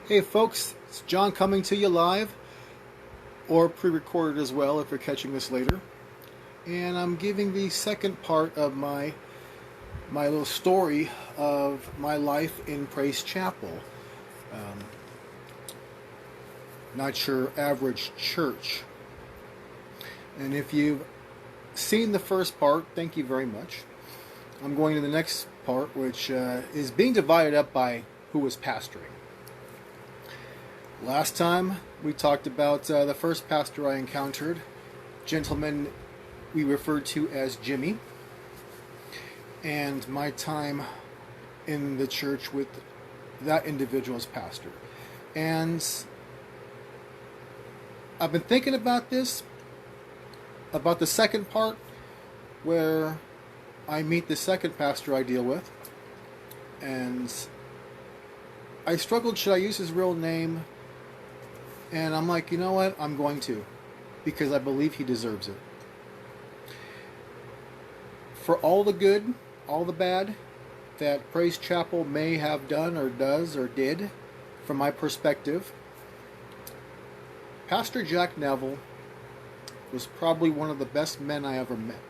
Hey folks, it's John coming to you live or pre-recorded as well if you're catching this later. And I'm giving the second part of my little story of my life in Praise Chapel. Um, Not your average church. And if you've seen the first part, thank you very much. I'm going to the next part, which is being divided up by who was pastoring. Last time we talked about the first pastor I encountered, gentleman we referred to as Jimmy, and my time in the church with that individual's pastor. And I've been thinking about this, about the second part, where I meet the second pastor I deal with, and I struggled, should I use his real name? And I'm like, you know what? I'm going to, because I believe he deserves it. For all the good, all the bad that Praise Chapel may have done or does or did, from my perspective, Pastor Jack Neville was probably one of the best men I ever met.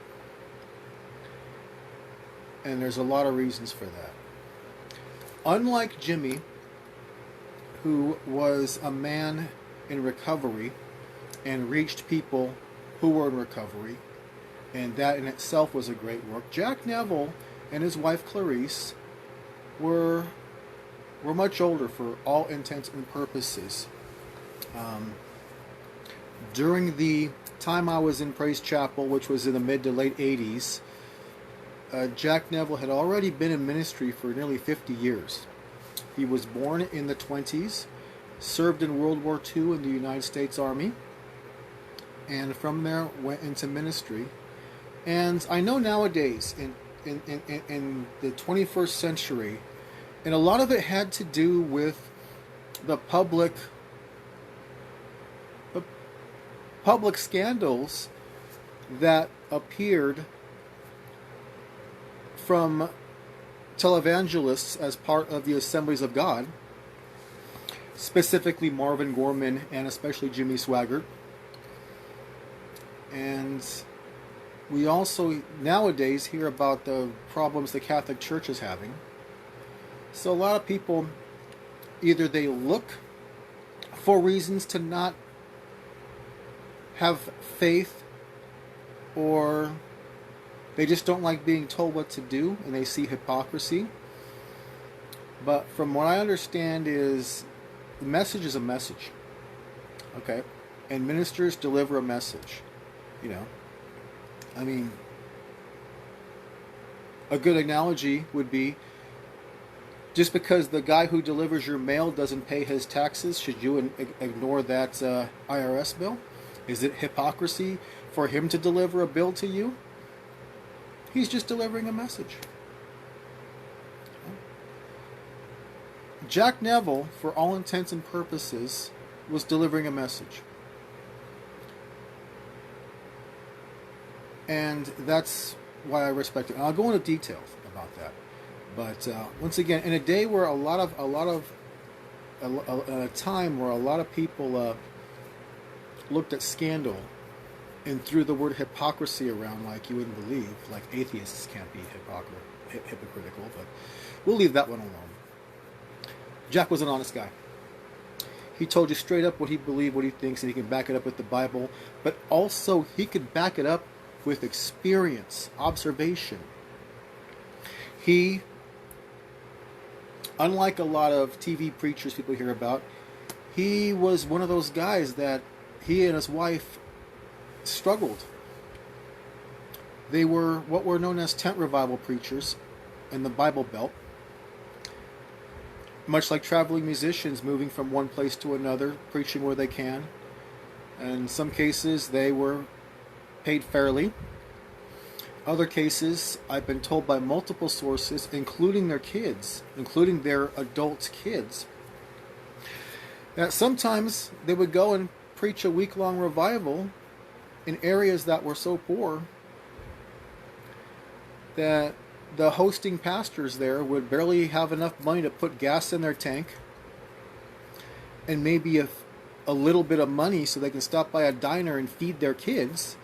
And there's a lot of reasons for that. Unlike Jimmy, who was a man in recovery and reached people who were in recovery, and that in itself was a great work, Jack Neville and his wife Clarice were much older for all intents and purposes. During the time I was in Praise Chapel, which was in the mid to late 80s, Jack Neville had already been in ministry for nearly 50 years. He was born in the 20s, served in World War II in the United States Army, and from there went into ministry. And I know nowadays, in the 21st century, and a lot of it had to do with the public scandals that appeared from televangelists as part of the Assemblies of God, specifically Marvin Gorman and especially Jimmy Swaggart. And we also nowadays hear about the problems the Catholic Church is having. So a lot of people, either they look for reasons to not have faith, or they just don't like being told what to do and they see hypocrisy. But from what I understand is the message is a message. Okay? And ministers deliver a message. You know? I mean, a good analogy would be, just because the guy who delivers your mail doesn't pay his taxes, should you ignore that IRS bill? Is it hypocrisy for him to deliver a bill to you? He's just delivering a message. Jack Neville, for all intents and purposes, was delivering a message. And that's why I respect it. And I'll go into details about that. But once again, in a day where a time where a lot of people looked at scandal and threw the word hypocrisy around like you wouldn't believe, like atheists can't be hypocritical, but we'll leave that one alone. Jack was an honest guy. He told you straight up what he believed, what he thinks, and he can back it up with the Bible, but also he could back it up with experience, observation. He, unlike a lot of TV preachers people hear about, he was one of those guys that he and his wife struggled. They were what were known as tent revival preachers in the Bible Belt. Much like traveling musicians moving from one place to another, preaching where they can. And in some cases, they were paid fairly. Other cases, I've been told by multiple sources, including their kids, including their adult kids, that sometimes they would go and preach a week-long revival in areas that were so poor that the hosting pastors there would barely have enough money to put gas in their tank, and maybe a little bit of money so they can stop by a diner and feed their kids,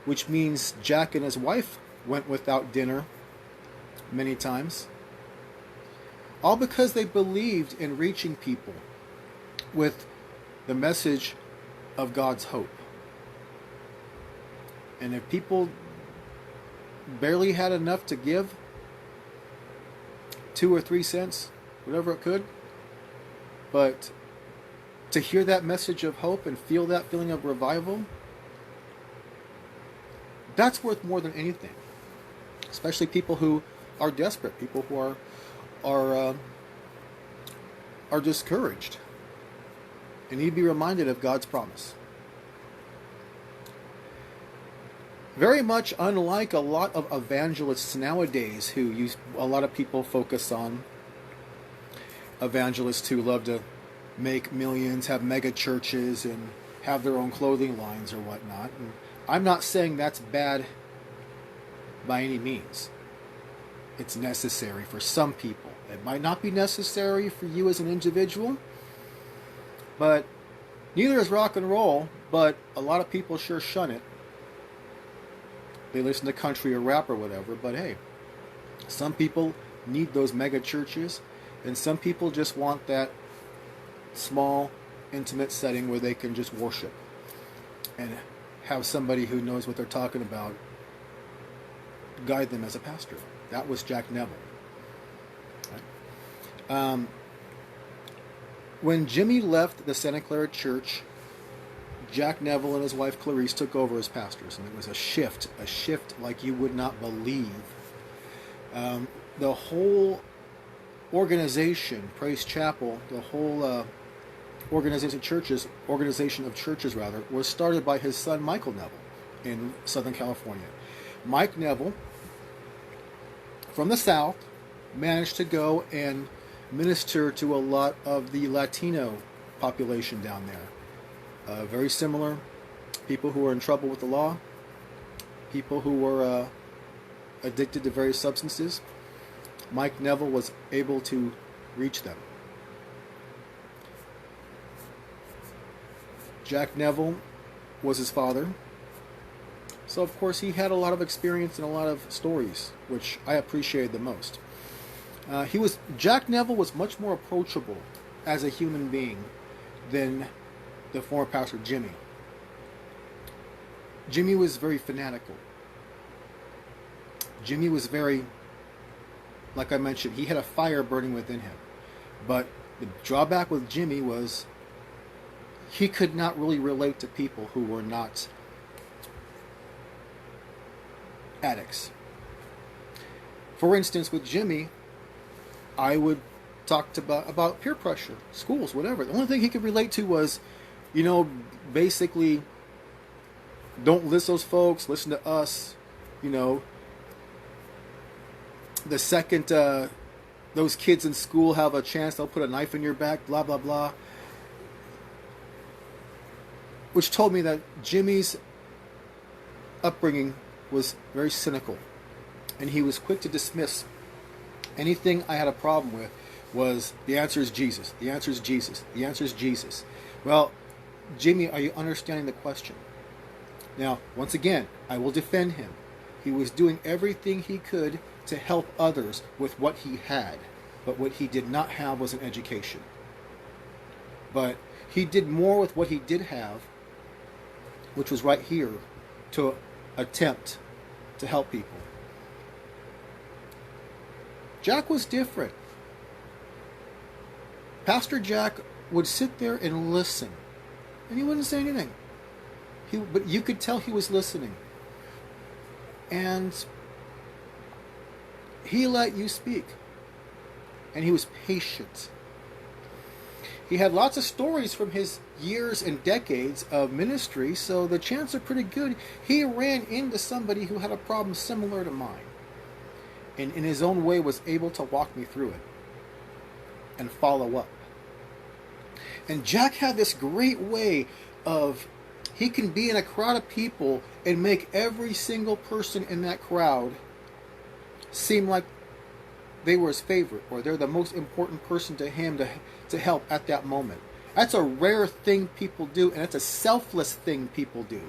which means Jack and his wife went without dinner many times. All because they believed in reaching people with the message of God's hope. And if people barely had enough to give, 2 or 3 cents, whatever it could, but to hear that message of hope and feel that feeling of revival, that's worth more than anything. Especially people who are desperate, people who are discouraged and need to be reminded of God's promise. Very much unlike a lot of evangelists nowadays a lot of people focus on evangelists who love to make millions, have mega churches, and have their own clothing lines or whatnot. And I'm not saying that's bad by any means. It's necessary for some people. It might not be necessary for you as an individual, but neither is rock and roll, but a lot of people sure shun it. They listen to country or rap or whatever, but hey, some people need those mega churches, and some people just want that small, intimate setting where they can just worship and have somebody who knows what they're talking about guide them as a pastor. That was Jack Neville. Right? When Jimmy left the Santa Clara Church, Jack Neville and his wife Clarice took over as pastors, and it was a shift like you would not believe. The whole organization, Praise Chapel, the whole organization of churches, was started by his son Michael Neville in Southern California. Mike Neville, from the South, managed to go and minister to a lot of the Latino population down there. Very similar, people who were in trouble with the law, people who were addicted to various substances. Mike Neville was able to reach them. Jack Neville was his father. So of course he had a lot of experience and a lot of stories, which I appreciated the most. Jack Neville was much more approachable as a human being than the former pastor Jimmy. Jimmy was very fanatical. Jimmy was very, like I mentioned, he had a fire burning within him. But the drawback with Jimmy was he could not really relate to people who were not addicts. For instance, with Jimmy, I would talk about peer pressure, schools, whatever. The only thing he could relate to was, basically, don't listen to those folks, listen to us. The second those kids in school have a chance, they'll put a knife in your back, blah, blah, blah. Which told me that Jimmy's upbringing was very cynical. And he was quick to dismiss anything I had a problem with was, the answer is Jesus. The answer is Jesus. The answer is Jesus. Well, Jimmy, are you understanding the question? Now, once again, I will defend him. He was doing everything he could to help others with what he had. But what he did not have was an education. But he did more with what he did have, which was right here, to attempt to help people. Jack was different. Pastor Jack would sit there and listen, and he wouldn't say anything. But you could tell he was listening. And he let you speak. And he was patient. He had lots of stories from his years and decades of ministry, so the chances are pretty good he ran into somebody who had a problem similar to mine. And in his own way was able to walk me through it and follow up. And Jack had this great way of, he can be in a crowd of people and make every single person in that crowd seem like they were his favorite, or they're the most important person to him to help at that moment. That's a rare thing people do, and it's a selfless thing people do.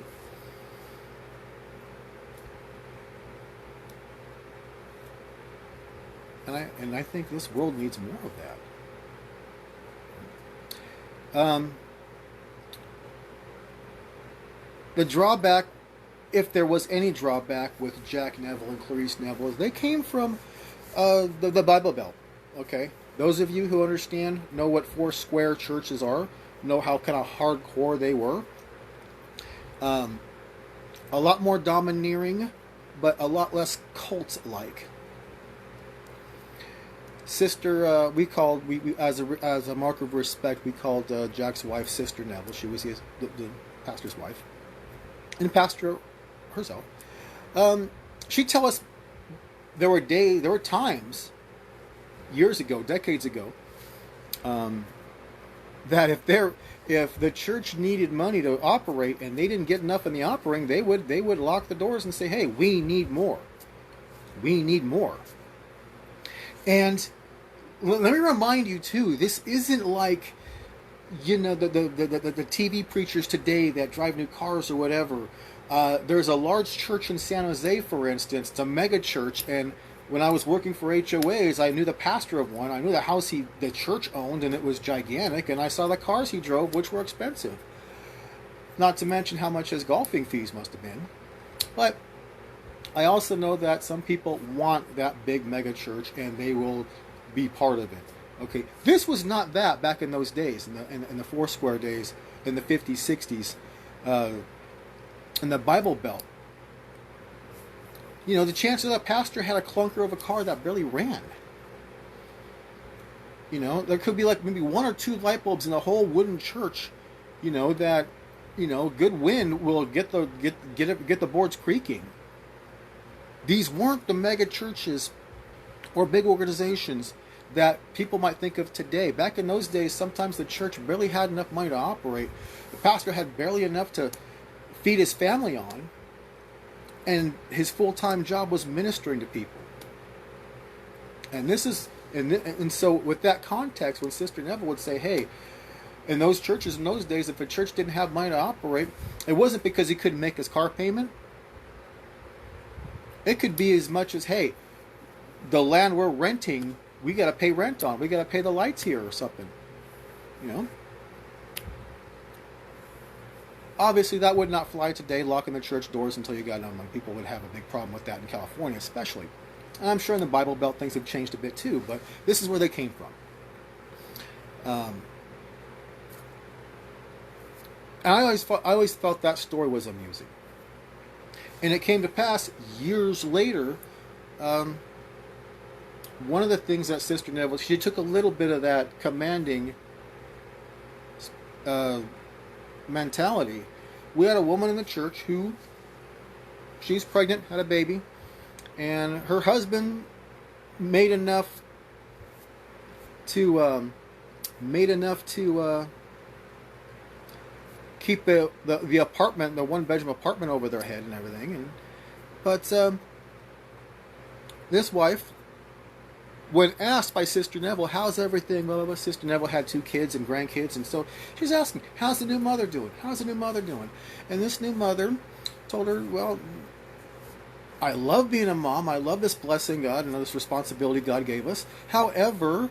And I think this world needs more of that. The drawback, if there was any drawback with Jack Neville and Clarice Neville, is they came from the Bible Belt. Okay, those of you who understand, know what four square churches are, know how kind of hardcore they were. A lot more domineering, but a lot less cult-like. Sister, we as a mark of respect, we called Jack's wife Sister Neville. She was the pastor's wife, and pastor herself. She'd tell us there were times, years ago, decades ago, that if the church needed money to operate and they didn't get enough in the offering, they would lock the doors and say, "Hey, we need more. We need more." And let me remind you too, this isn't like, the TV preachers today that drive new cars or whatever. There's a large church in San Jose, for instance. It's a mega church, and when I was working for HOAs, I knew the pastor of one. I knew the house the church owned, and it was gigantic, and I saw the cars he drove, which were expensive. Not to mention how much his golfing fees must have been. But I also know that some people want that big mega church, and they will be part of it. Okay, this was not that back in those days, in the Foursquare days, in the 50s, 60s, in the Bible Belt. The chances that pastor had a clunker of a car that barely ran. There could be like maybe one or two light bulbs in the whole wooden church. That good wind will get the boards creaking. These weren't the mega churches or big organizations that people might think of today. Back in those days, sometimes the church barely had enough money to operate. The pastor had barely enough to feed his family on, and his full-time job was ministering to people. And so with that context, when Sister Neville would say, "Hey," in those churches in those days, if a church didn't have money to operate, it wasn't because he couldn't make his car payment. It could be as much as, "Hey, the land we're renting, we got to pay rent on. We got to pay the lights here," or something. Obviously, that would not fly today, locking the church doors until you got enough money. People would have a big problem with that in California, especially. And I'm sure in the Bible Belt things have changed a bit too, but this is where they came from. And I always felt that story was amusing. And it came to pass years later. One of the things that Sister Neville, she took a little bit of that commanding mentality. We had a woman in the church who, she's pregnant, had a baby, and her husband made enough to keep the apartment, the one-bedroom apartment, over their head and everything. But this wife, when asked by Sister Neville, "How's everything?" Blah, blah, blah. Sister Neville had 2 kids and grandkids, and so she's asking, "How's the new mother doing? How's the new mother doing?" And this new mother told her, "Well, I love being a mom. I love this blessing God and this responsibility God gave us. However,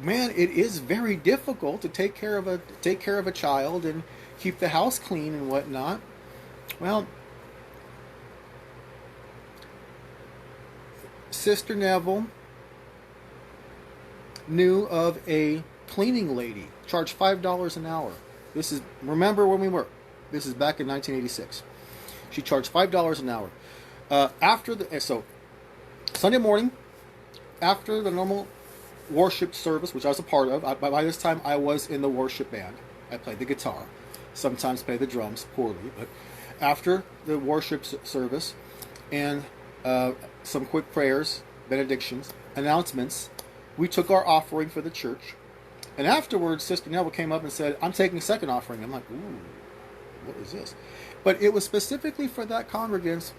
man, it is very difficult to take care of a child and keep the house clean and whatnot." Well, Sister Neville knew of a cleaning lady, charged $5 an hour. Remember when we were. This is back in 1986. She charged $5 an hour. So Sunday morning, after the normal worship service, which I was a part of, by this time I was in the worship band. I played the guitar, sometimes played the drums poorly, but after the worship service and some quick prayers, benedictions, announcements, we took our offering for the church. And afterwards, Sister Neville came up and said, "I'm taking second offering." I'm like, "Ooh, what is this?" But it was specifically for that congregants,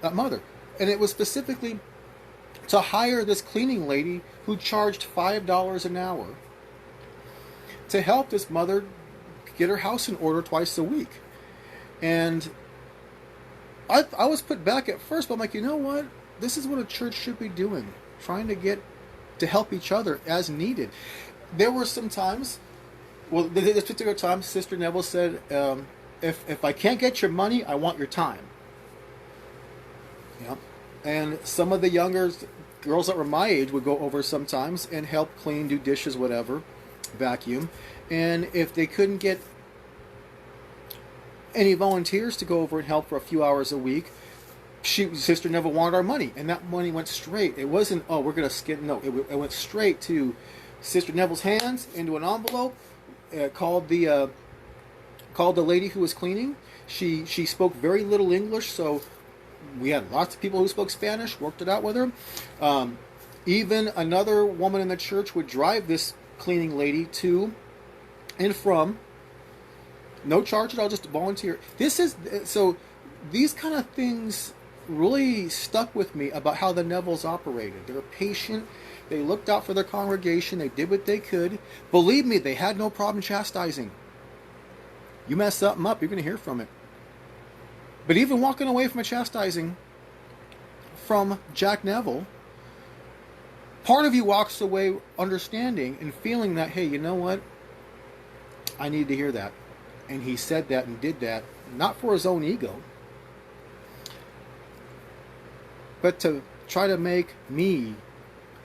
that mother. And it was specifically to hire this cleaning lady who charged $5 an hour. to help this mother get her house in order twice a week. And I was put back at first, but I'm like, you know what? This is what a church should be doing, trying to help each other as needed. There were some times, well, this particular time, Sister Neville said, if I can't get your money, I want your time. Yeah. And some of the younger girls that were my age would go over sometimes and help clean, do dishes, whatever, vacuum. And if they couldn't get any volunteers to go over and help for a few hours a week, Sister Neville wanted our money, and that money went straight. It wasn't, oh, we're going to skip. No, it went straight to Sister Neville's hands into an envelope. Called the lady who was cleaning. She spoke very little English, so we had lots of people who spoke Spanish. Worked it out with her. Even another woman in the church would drive this cleaning lady to and from. No charge at all, just volunteer. These kind of things really stuck with me about how the Nevilles operated. They were patient. They looked out for their congregation. They did what they could. Believe me, they had no problem chastising. You mess something up, you're going to hear from it. But even walking away from a chastising from Jack Neville, part of you walks away understanding and feeling that, hey, you know what? I need to hear that. And he said that and did that, not for his own ego, but to try to make me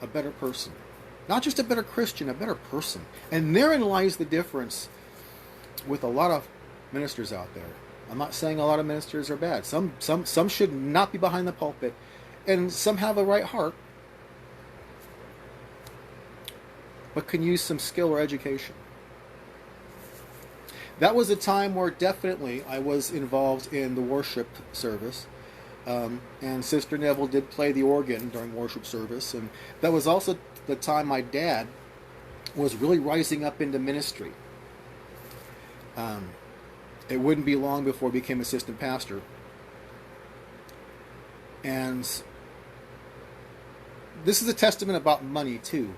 a better person. Not just a better Christian, a better person. And therein lies the difference with a lot of ministers out there. I'm not saying a lot of ministers are bad. Some should not be behind the pulpit, and some have a right heart, but can use some skill or education. That was a time where definitely I was involved in the worship service. And Sister Neville did play the organ during worship service. And that was also the time my dad was really rising up into ministry. It wouldn't be long before he became assistant pastor. And this is a testament about money too.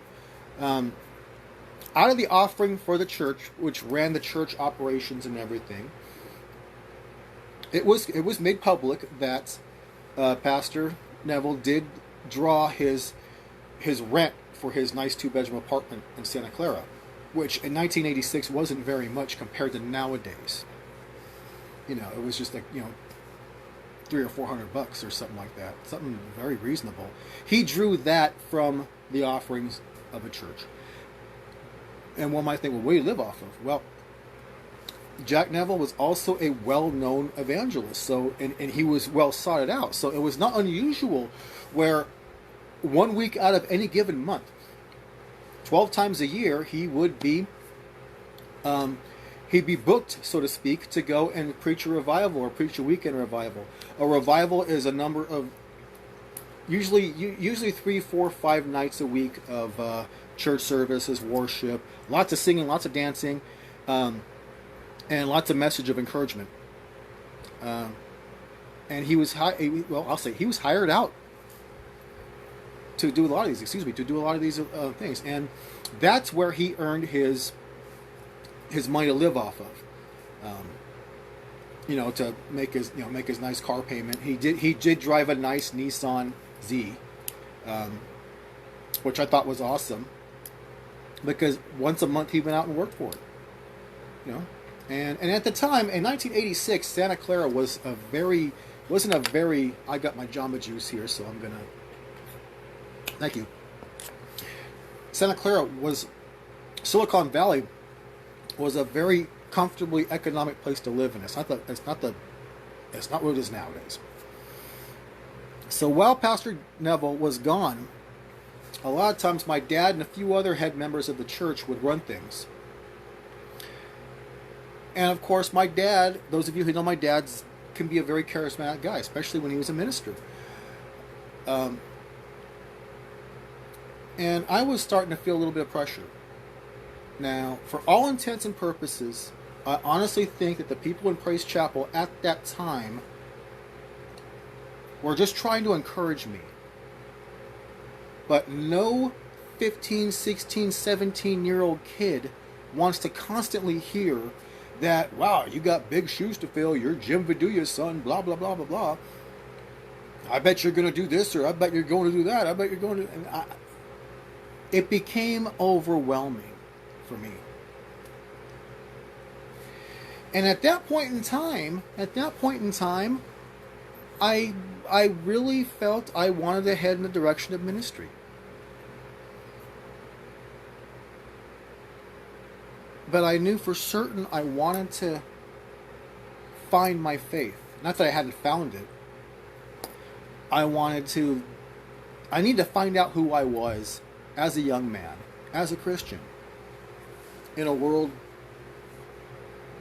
Out of the offering for the church, which ran the church operations and everything, it was made public that Pastor Neville did draw his rent for his nice 2-bedroom apartment in Santa Clara, which in 1986 wasn't very much compared to nowadays. You know, it was just like, you know, $300 or $400 or something like that, something very reasonable. He drew that from the offerings of a church. And one might think, well, what do you live off of? Well, Jack Neville was also a well-known evangelist, so and he was well sought out. So it was not unusual where 1 week out of any given month, 12 times a year, he would be he'd be booked, so to speak, to go and preach a revival or preach a weekend revival. A revival is a number of usually 3, 4, 5 nights a week of church services, worship, lots of singing, lots of dancing, and lots of message of encouragement. And he was he was hired out to do a lot of these things, and that's where he earned his money to live off of. To make his nice car payment. He did drive a nice Nissan Z, which I thought was awesome, because once a month he went out and worked for it. And at the time in 1986, Santa Clara wasn't a very. I got my Jamba Juice here, so I'm gonna. Thank you. Santa Clara Silicon Valley was a very comfortably economic place to live in. It's not what it is nowadays. So while Pastor Neville was gone, a lot of times my dad and a few other head members of the church would run things. And of course, my dad, those of you who know my dad, can be a very charismatic guy, especially when he was a minister. And I was starting to feel a little bit of pressure. Now, for all intents and purposes, I honestly think that the people in Praise Chapel at that time were just trying to encourage me. But no 15, 16, 17-year-old kid wants to constantly hear that, wow, you got big shoes to fill, you're Jim Viduya's son, blah, blah, blah, blah, blah. I bet you're going to do this, or I bet you're going to do that, I bet you're going to... it became overwhelming for me. And at that point in time, I really felt I wanted to head in the direction of ministry. But I knew for certain I wanted to find my faith. Not that I hadn't found it. I need to find out who I was as a young man, as a Christian, in a world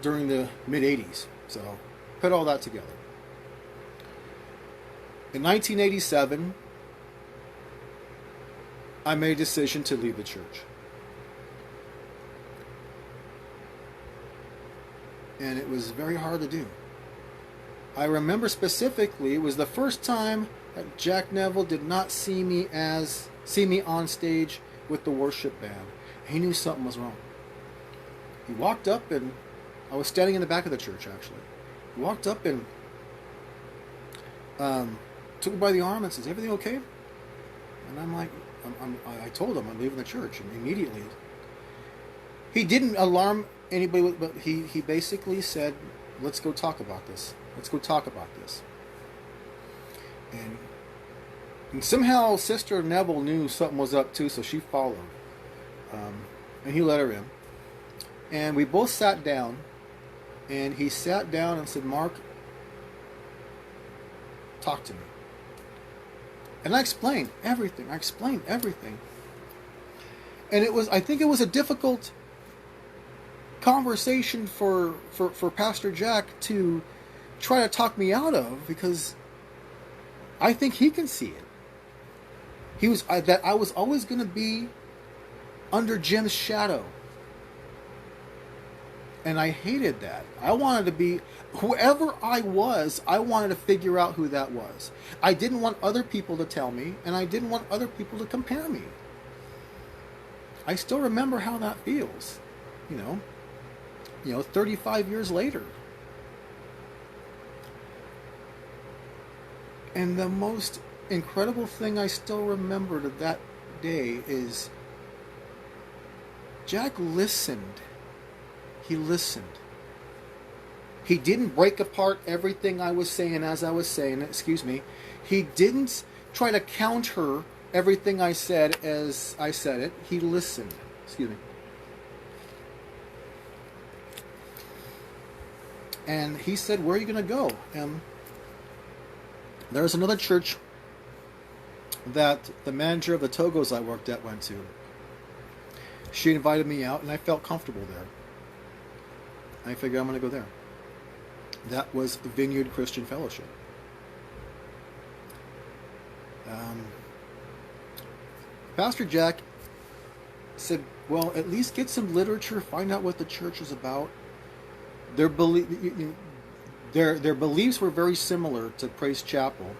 during the mid-'80s. So, put all that together. In 1987, I made a decision to leave the church. And it was very hard to do. I remember specifically, it was the first time that Jack Neville did not see me on stage with the worship band. He knew something was wrong. He walked up, and I was standing in the back of the church, actually. He walked up and took me by the arm and says, "Everything okay?" And I'm like, I told him I'm leaving the church, and immediately he didn't alarm anybody, but he basically said, "Let's go talk about this. Let's go talk about this." And somehow Sister Neville knew something was up too, so she followed. And he let her in. And we both sat down, and he sat down and said, "Mark, talk to me." And I explained everything. And I think it was a difficult conversation for Pastor Jack to try to talk me out of, because I think he can see it. That I was always going to be under Jim's shadow. And I hated that. I wanted to be, whoever I was, I wanted to figure out who that was. I didn't want other people to tell me, and I didn't want other people to compare me. I still remember how that feels, 35 years later. And the most incredible thing I still remember to that day is Jack listened. He listened. He didn't break apart everything I was saying as I was saying it. Excuse me. He didn't try to counter everything I said as I said it. He listened. Excuse me. And he said, "Where are you going to go?" There's another church that the manager of the Togos I worked at went to. She invited me out, and I felt comfortable there. I figured I'm going to go there. That was Vineyard Christian Fellowship. Pastor Jack said, "Well, at least get some literature, find out what the church is about." Their beliefs were very similar to Praise Chapel.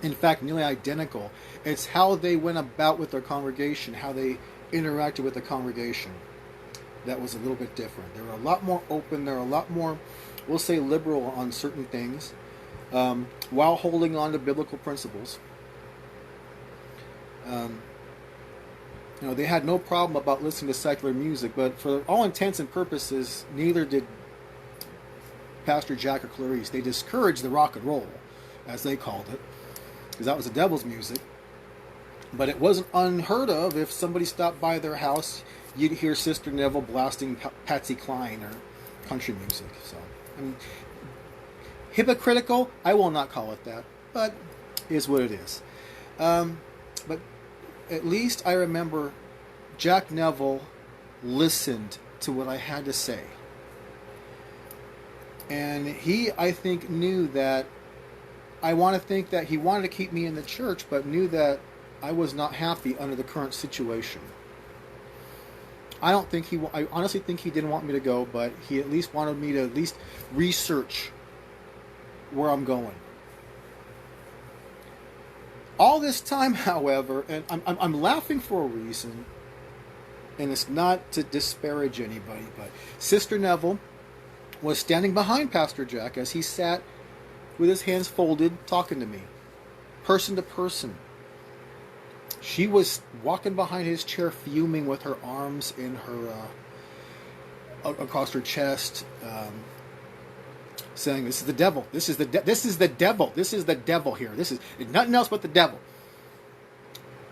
In fact, nearly identical. It's how they went about with their congregation, how they interacted with the congregation, that was a little bit different. They were a lot more open. They were a lot more, we'll say, liberal on certain things, while holding on to biblical principles. They had no problem about listening to secular music, but for all intents and purposes, neither did Pastor Jack or Clarice. They discouraged the rock and roll, as they called it, because that was the devil's music. But it wasn't unheard of if somebody stopped by their house, you'd hear Sister Neville blasting Patsy Cline or country music. So, hypocritical, I will not call it that, but it is what it is. But at least I remember Jack Neville listened to what I had to say. And he, I think, knew that, I want to think that he wanted to keep me in the church, but knew that I was not happy under the current situation. I honestly think he didn't want me to go, but he at least wanted me to at least research where I'm going. All this time, however, and I'm laughing for a reason, And it's not to disparage anybody, but Sister Neville was standing behind Pastor Jack as he sat with his hands folded talking to me, person to person. She was walking behind his chair fuming with her arms in her across her chest, saying, "This is the devil. This is the devil. This is the devil here. This is nothing else but the devil."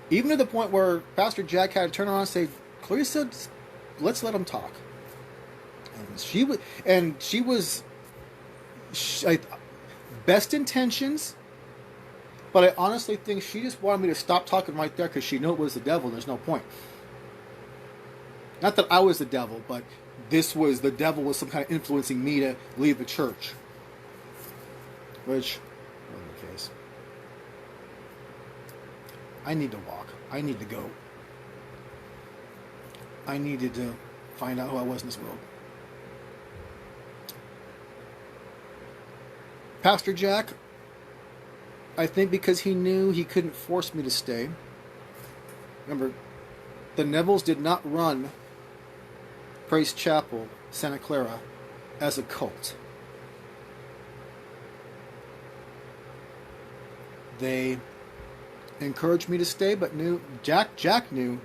Even to the point where Pastor Jack had to turn around and say, "Clarissa, let's let him talk." And she was best intentions, but I honestly think she just wanted me to stop talking right there because she knew it was the devil and there's no point. Not that I was the devil, but the devil was some kind of influencing me to leave the church. Which wasn't the case. I need to walk. I need to go. I needed to find out who I was in this world. Pastor Jack, I think because he knew he couldn't force me to stay. Remember, the Nevilles did not run Praise Chapel, Santa Clara, as a cult. They encouraged me to stay, but Jack knew.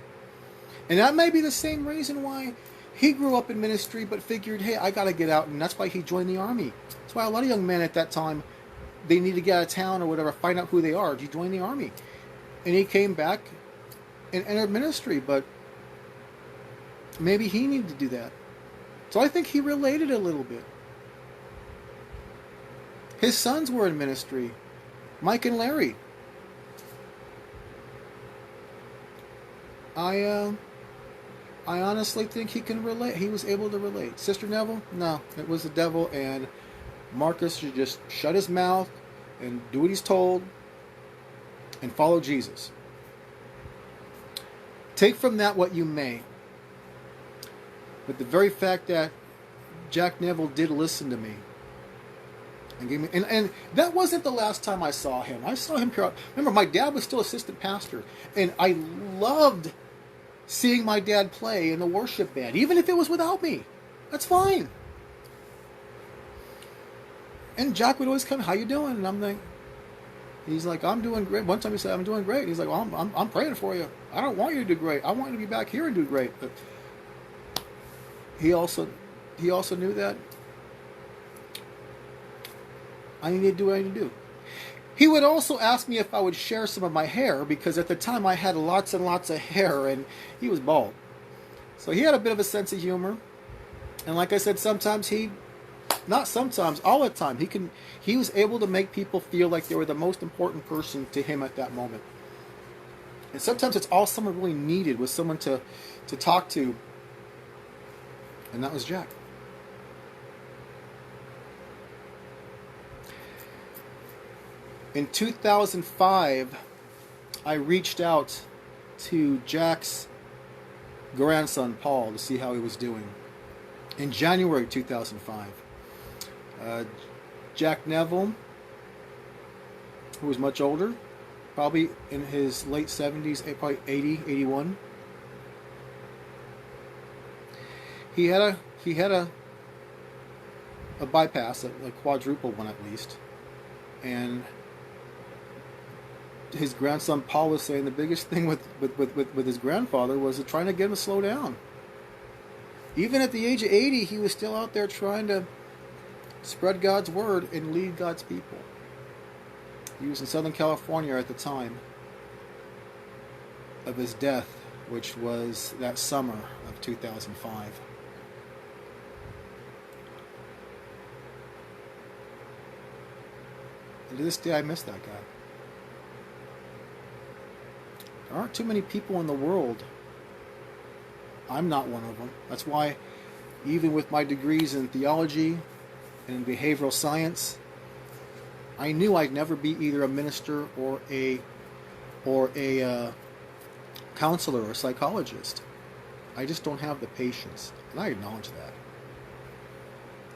And that may be the same reason why he grew up in ministry, but figured, hey, I got to get out, and that's why he joined the army. That's why a lot of young men at that time, they need to get out of town or whatever, find out who they are. You join the army. And he came back and entered ministry, but maybe he needed to do that. So I think he related a little bit. His sons were in ministry, Mike and Larry. I honestly think he can relate. He was able to relate. Sister Neville? No, it was the devil, and Marcus should just shut his mouth and do what he's told and follow Jesus. Take from that what you may. But the very fact that Jack Neville did listen to me and gave me, and that wasn't the last time I saw him. I saw him here. Remember, my dad was still assistant pastor, and I loved seeing my dad play in the worship band, even if it was without me. That's fine. And Jack would always come, "How you doing?" And I'm like, he's like, "I'm doing great." One time he said, "I'm doing great." He's like, "Well, I'm praying for you. I don't want you to do great. I want you to be back here and do great." But he also knew that I needed to do what I needed to do. He would also ask me if I would share some of my hair, because at the time I had lots and lots of hair, and he was bald. So he had a bit of a sense of humor. And like I said, all the time, he was able to make people feel like they were the most important person to him at that moment. And sometimes it's all someone really needed was someone to talk to. And that was Jack. In 2005, I reached out to Jack's grandson, Paul, to see how he was doing. In January 2005, Jack Neville, who was much older, probably in his late 70s, probably 80, 81, he had a bypass, a quadruple one at least, and his grandson Paul was saying the biggest thing with his grandfather was trying to get him to slow down. Even at the age of 80, he was still out there trying to spread God's word and lead God's people. He was in Southern California at the time of his death, which was that summer of 2005. And to this day, I miss that guy. There aren't too many people in the world. I'm not one of them. That's why, even with my degrees in theology and in behavioral science, I knew I'd never be either a minister or a counselor or a psychologist. I just don't have the patience, and I acknowledge that.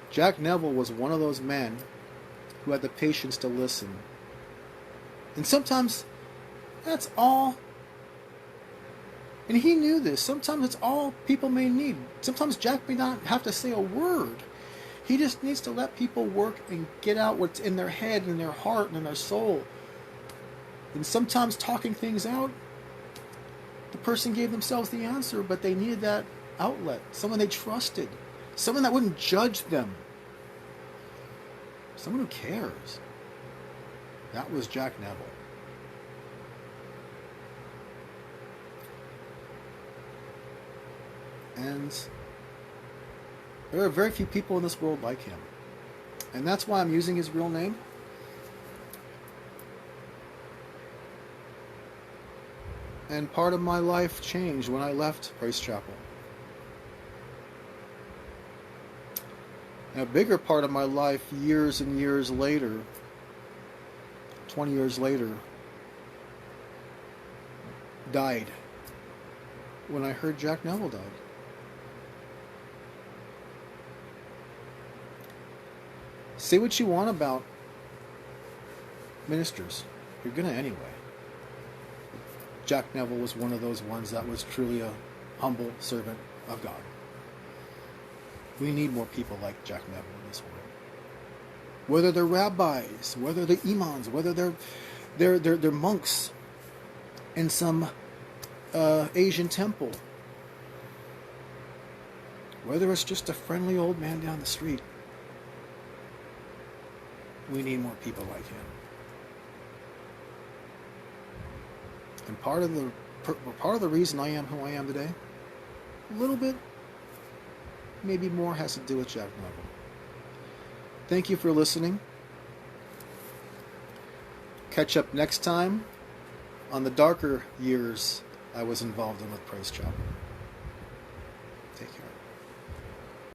Jack Neville was one of those men who had the patience to listen. And sometimes that's all And he knew this. Sometimes it's all people may need. Sometimes Jack may not have to say a word. He just needs to let people work and get out what's in their head and in their heart and in their soul. And sometimes talking things out, the person gave themselves the answer, but they needed that outlet. Someone they trusted. Someone that wouldn't judge them. Someone who cares. That was Jack Neville. And there are very few people in this world like him. And that's why I'm using his real name. And part of my life changed when I left Praise Chapel. And a bigger part of my life, years and years later, 20 years later, died when I heard Jack Neville died. Say what you want about ministers. You're going to anyway. Jack Neville was one of those ones that was truly a humble servant of God. We need more people like Jack Neville in this world. Whether they're rabbis, whether they're imams, whether they're monks in some Asian temple, whether it's just a friendly old man down the street, we need more people like him. And part of the reason I am who I am today, a little bit, maybe more, has to do with Jack Neville. Thank you for listening. Catch up next time on the darker years I was involved in with Praise Chapel. Take care.